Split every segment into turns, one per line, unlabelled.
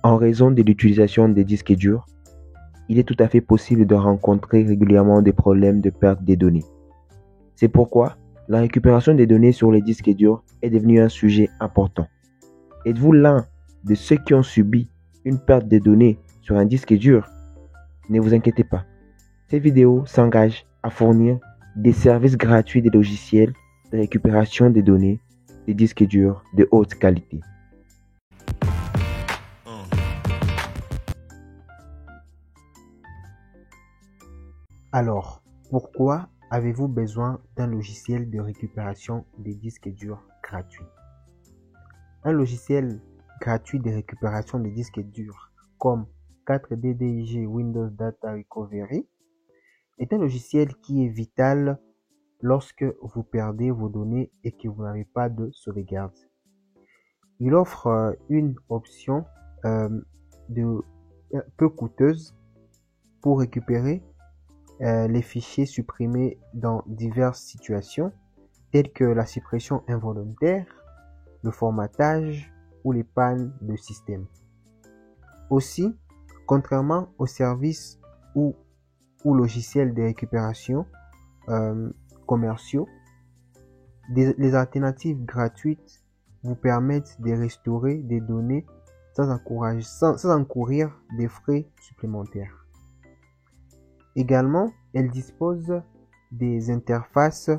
En raison de l'utilisation des disques durs, il est tout à fait possible de rencontrer régulièrement des problèmes de perte des données. C'est pourquoi la récupération des données sur les disques durs est devenue un sujet important. Êtes-vous l'un de ceux qui ont subi une perte de données sur un disque dur? Ne vous inquiétez pas. Ces vidéos s'engagent à fournir des services gratuits de logiciels de récupération des données des disques durs de haute qualité.
Alors, pourquoi avez-vous besoin d'un logiciel de récupération des disques durs gratuit? Un logiciel gratuit de récupération des disques durs comme 4DDIG Windows Data Recovery est un logiciel qui est vital lorsque vous perdez vos données et que vous n'avez pas de sauvegarde. Il offre une option peu coûteuse pour récupérer les fichiers supprimés dans diverses situations telles que la suppression involontaire, le formatage ou les pannes de système. Aussi, contrairement aux services ou logiciels de récupération commerciaux, les alternatives gratuites vous permettent de restaurer des données sans encourir des frais supplémentaires. Également, elle dispose des interfaces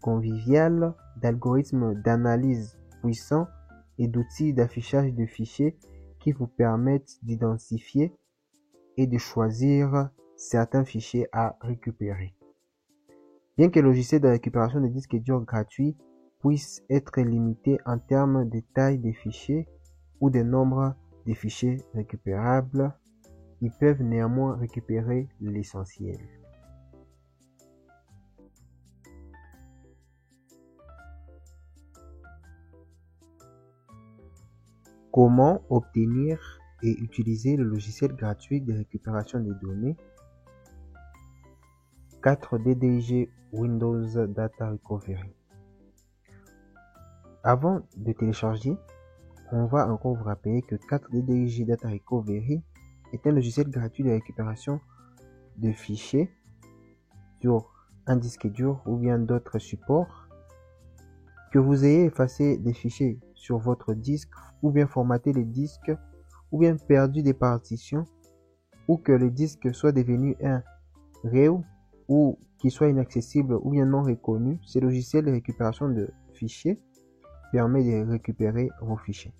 conviviales, d'algorithmes d'analyse puissants et d'outils d'affichage de fichiers qui vous permettent d'identifier et de choisir certains fichiers à récupérer. Bien que le logiciel de récupération des disques durs gratuits puisse être limité en termes de taille des fichiers ou de nombre de fichiers récupérables, ils peuvent néanmoins récupérer l'essentiel. Comment obtenir et utiliser le logiciel gratuit de récupération des données 4DDIG Windows Data Recovery? Avant de télécharger, on va encore vous rappeler que 4DDIG Data Recovery est un logiciel gratuit de récupération de fichiers sur un disque dur ou bien d'autres supports. Que vous ayez effacé des fichiers sur votre disque ou bien formaté les disques ou bien perdu des partitions ou que le disque soit devenu un REW ou qu'il soit inaccessible ou bien non reconnu, ce logiciel de récupération de fichiers permet de récupérer vos fichiers.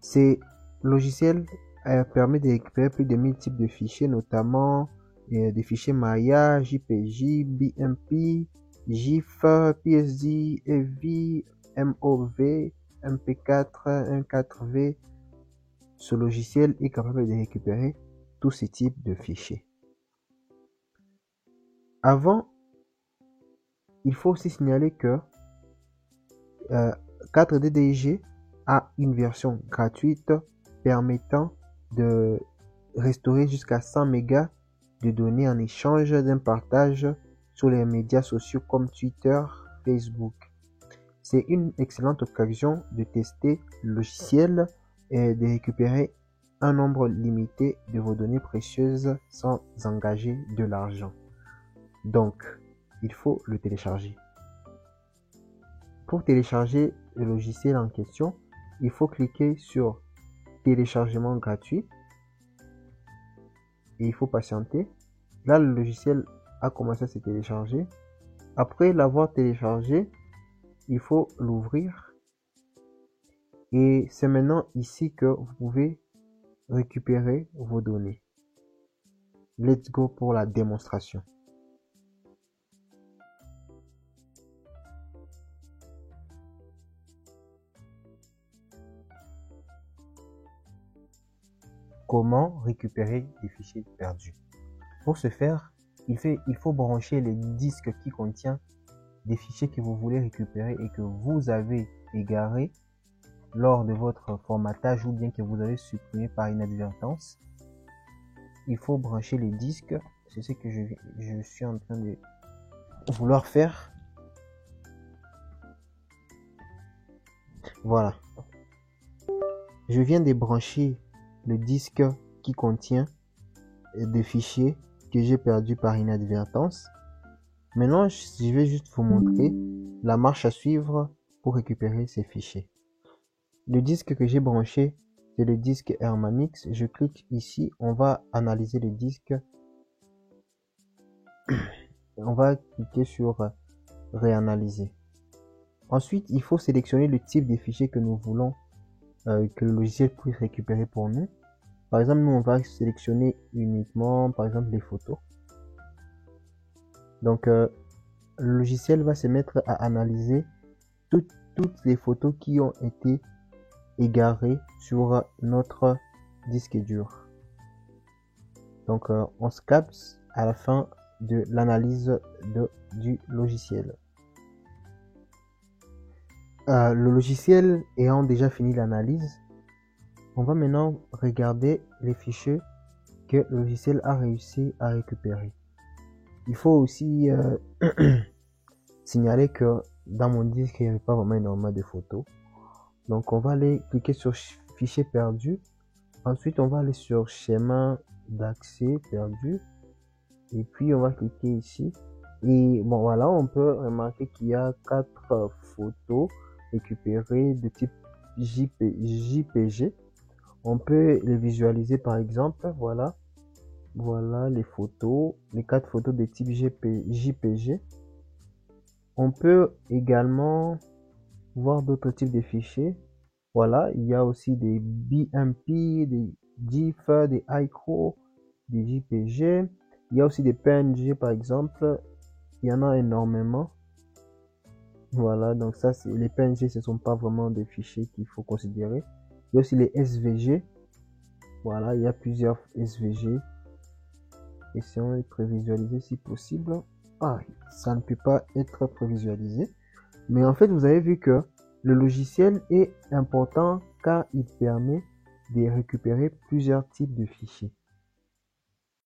Ces logiciels permet de récupérer plus de 1000 types de fichiers, notamment des fichiers Maya, JPJ, BMP, GIF, PSD, EV, MOV, MP4, M4V. Ce logiciel est capable de récupérer tous ces types de fichiers. Avant, il faut aussi signaler que 4DDIG a une version gratuite permettant de restaurer jusqu'à 100 mégas de données en échange d'un partage sur les médias sociaux comme Twitter, Facebook. C'est une excellente occasion de tester le logiciel et de récupérer un nombre limité de vos données précieuses sans engager de l'argent. Donc, il faut le télécharger. Pour télécharger le logiciel en question, il faut cliquer sur téléchargement gratuit et il faut patienter. Là, le logiciel a commencé à se télécharger. Après l'avoir téléchargé, il faut l'ouvrir et c'est maintenant ici que vous pouvez récupérer vos données. Let's go pour la démonstration. Comment récupérer des fichiers perdus? Pour ce faire, il faut brancher les disques qui contiennent des fichiers que vous voulez récupérer et que vous avez égarés lors de votre formatage ou bien que vous avez supprimé par inadvertance. Il faut brancher les disques. C'est ce que je suis en train de vouloir faire. Voilà. je viens de brancher le disque qui contient des fichiers que j'ai perdus par inadvertance. Maintenant, je vais juste vous montrer la marche à suivre pour récupérer ces fichiers. Le disque que j'ai branché, c'est le disque Hermanix. Je clique ici, on va analyser le disque. On va cliquer sur réanalyser. Ensuite, il faut sélectionner le type de fichiers que nous voulons que le logiciel puisse récupérer pour nous. Par exemple, nous, on va sélectionner uniquement, par exemple, les photos. Donc, le logiciel va se mettre à analyser toutes les photos qui ont été égarées sur notre disque dur. Donc, on se capte à la fin de l'analyse du logiciel. Le logiciel ayant déjà fini l'analyse, on va maintenant regarder les fichiers que le logiciel a réussi à récupérer. Il faut aussi signaler que dans mon disque, il n'y avait pas vraiment énormément de photos. Donc, on va aller cliquer sur fichier perdu. Ensuite, on va aller sur schéma d'accès perdu. Et puis, on va cliquer ici. Et bon, voilà, on peut remarquer qu'il y a 4 photos récupérées de type JPG. On peut les visualiser par exemple. Voilà les photos, les 4 photos de type JPG. On peut également voir d'autres types de fichiers. Voilà, il y a aussi des BMP, des GIF, des ICRO, des JPG. Il y a aussi des PNG par exemple. Il y en a énormément. Voilà, donc ça, les PNG, ce ne sont pas vraiment des fichiers qu'il faut considérer. Il y a aussi les SVG. Voilà, il y a plusieurs SVG. Essayons de prévisualiser si possible. Ah, ça ne peut pas être prévisualisé. Mais en fait, vous avez vu que le logiciel est important car il permet de récupérer plusieurs types de fichiers.